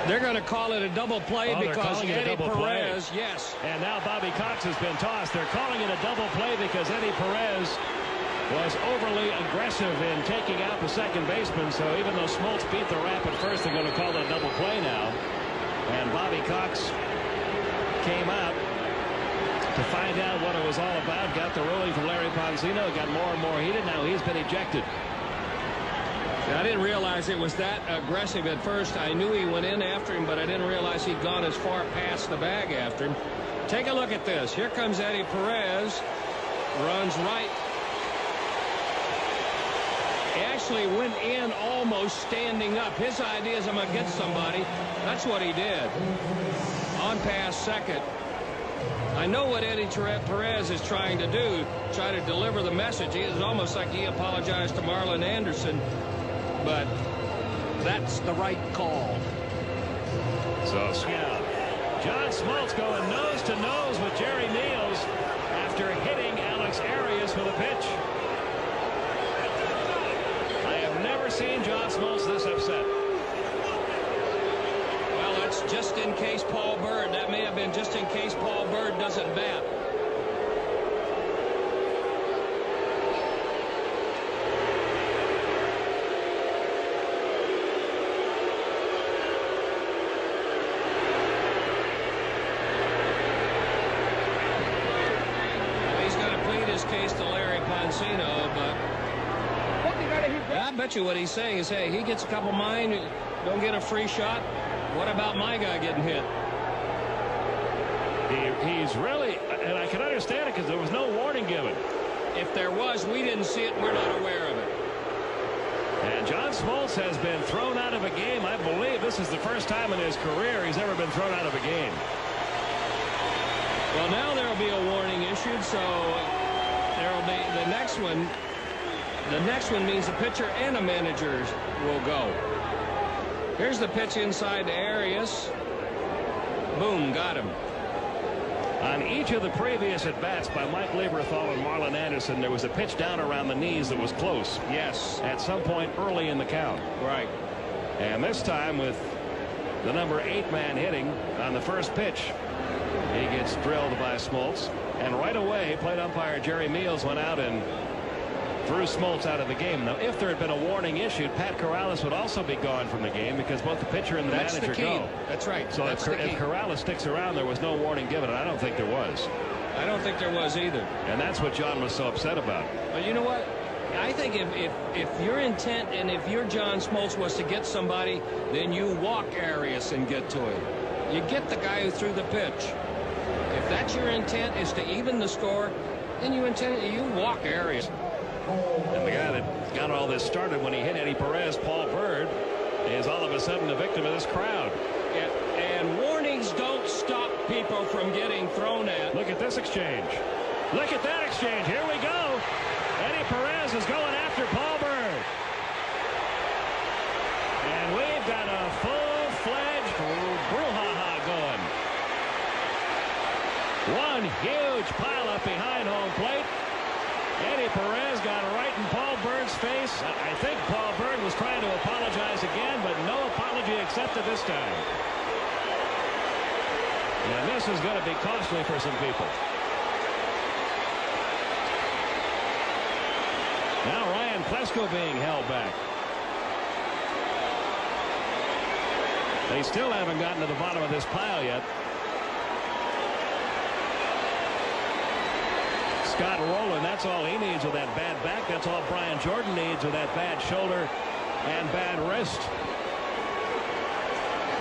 They're going to call it a double play because Eddie Perez, yes. And now Bobby Cox has been tossed. They're calling it a double play because Eddie Perez was overly aggressive in taking out the second baseman. So even though Smoltz beat the rap at first, they're going to call it a double play now. And Bobby Cox came out to find out what it was all about. Got the ruling from Larry Pansino. Got more and more heated. Now he's been ejected. I didn't realize it was that aggressive at first. I knew he went in after him, but I didn't realize he'd gone as far past the bag after him. Take a look at this. Here comes Eddie Perez. Runs right. He actually went in almost standing up. His idea is I'm going to get somebody. That's what he did. On past second. I know what Eddie Perez is trying to do. Try to deliver the message. It's almost like he apologized to Marlon Anderson. But that's the right call. So, John Smoltz going nose to nose with Jerry Meals after hitting Alex Arias with a pitch. I have never seen John Smoltz this upset. Well, that's just in case Paul Bird. That may have been just in case Paul Bird doesn't bat. I bet you what he's saying is, hey, he gets a couple mine, don't get a free shot. What about my guy getting hit? He's really, and I can understand it because there was no warning given. If there was, we didn't see it. We're not aware of it. And John Smoltz has been thrown out of a game. I believe this is the first time in his career he's ever been thrown out of a game. Well, now there will be a warning issued, so there will be the next one. The next one means the pitcher and the manager will go. Here's the pitch inside to Arias. Boom, got him. On each of the previous at-bats by Mike Lieberthal and Marlon Anderson, there was a pitch down around the knees that was close. Yes. At some point early in the count. Right. And this time with the number 8 man hitting on the first pitch, he gets drilled by Smoltz. And right away, plate umpire Jerry Meals went out and threw Smoltz out of the game. Now, if there had been a warning issued, Pat Corrales would also be gone from the game because both the pitcher and the manager go. That's right. So if Corrales sticks around, there was no warning given, and I don't think there was. I don't think there was either. And that's what John was so upset about. But you know what? I think if your intent and if your John Smoltz was to get somebody, then you walk Arias and get to him. You get the guy who threw the pitch. If that's your intent is to even the score, then you walk Arias. And the guy that got all this started when he hit Eddie Perez, Paul Bird, is all of a sudden a victim of this crowd. Yeah, and warnings don't stop people from getting thrown at. Look at this exchange. Look at that exchange. Here we go. Eddie Perez is going after Paul Bird. And we've got a full-fledged brouhaha going. One huge pileup behind home plate. Eddie Perez got right in Paul Bird's face. I think Paul Bird was trying to apologize again, but no apology accepted this time. And this is going to be costly for some people. Now Ryan Plesko being held back. They still haven't gotten to the bottom of this pile yet. Scott Rowland, that's all he needs with that bad back. That's all Brian Jordan needs with that bad shoulder and bad wrist.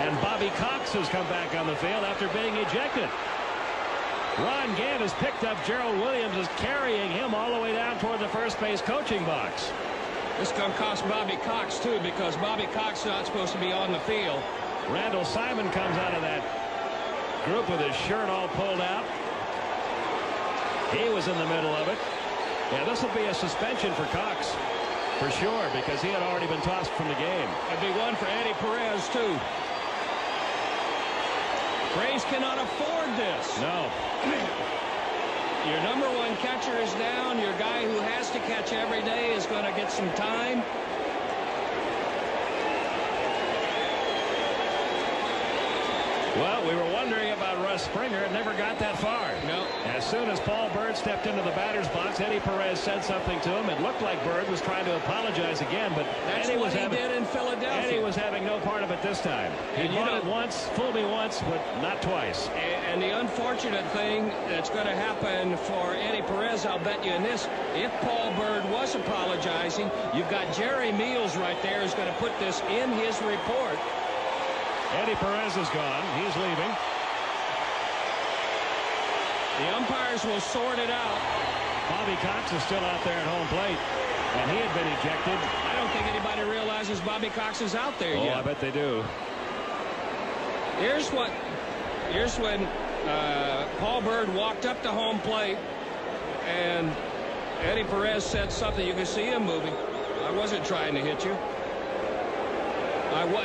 And Bobby Cox has come back on the field after being ejected. Ron Gant has picked up Gerald Williams, is carrying him all the way down toward the first base coaching box. This is going to cost Bobby Cox, too, because Bobby Cox is not supposed to be on the field. Randall Simon comes out of that group with his shirt all pulled out. He was in the middle of it. Yeah, this will be a suspension for Cox, for sure, because he had already been tossed from the game. It'd be one for Eddie Perez, too. Braves cannot afford this. No. Your number 1 catcher is down. Your guy who has to catch every day is going to get some time. Well, we were wondering about Russ Springer. It never got that far. No. As soon as Paul Byrd stepped into the batter's box, Eddie Perez said something to him. It looked like Byrd was trying to apologize again, but that's Eddie what he did in Philadelphia. Eddie was having no part of it this time. He caught it once, fooled me once, but not twice. And the unfortunate thing that's going to happen for Eddie Perez, I'll bet you in this, if Paul Byrd was apologizing, you've got Jerry Meals right there who's going to put this in his report. Eddie Perez is gone. He's leaving. The umpires will sort it out. Bobby Cox is still out there at home plate, and he had been ejected. I don't think anybody realizes Bobby Cox is out there yet. Oh, I bet they do. Here's when Paul Byrd walked up to home plate, and Eddie Perez said something. You can see him moving. I wasn't trying to hit you.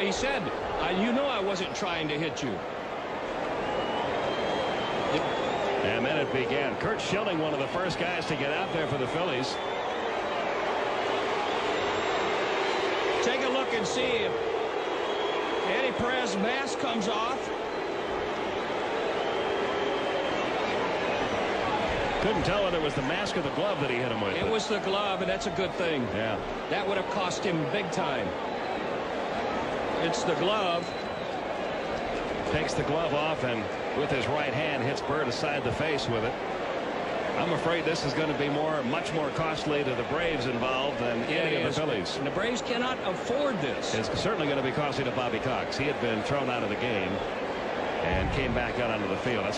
He said, you know I wasn't trying to hit you. And then it began. Kurt Schilling, one of the first guys to get out there for the Phillies. Take a look and see if Eddie Perez's mask comes off. Couldn't tell whether it was the mask or the glove that he hit him with. It was the glove, and that's a good thing. Yeah. That would have cost him big time. It's the glove. Takes the glove off and with his right hand hits Byrd aside the face with it. I'm afraid this is going to be much more costly to the Braves involved than any of the Phillies. And the Braves cannot afford this. It's certainly going to be costly to Bobby Cox. He had been thrown out of the game and came back out onto the field. That's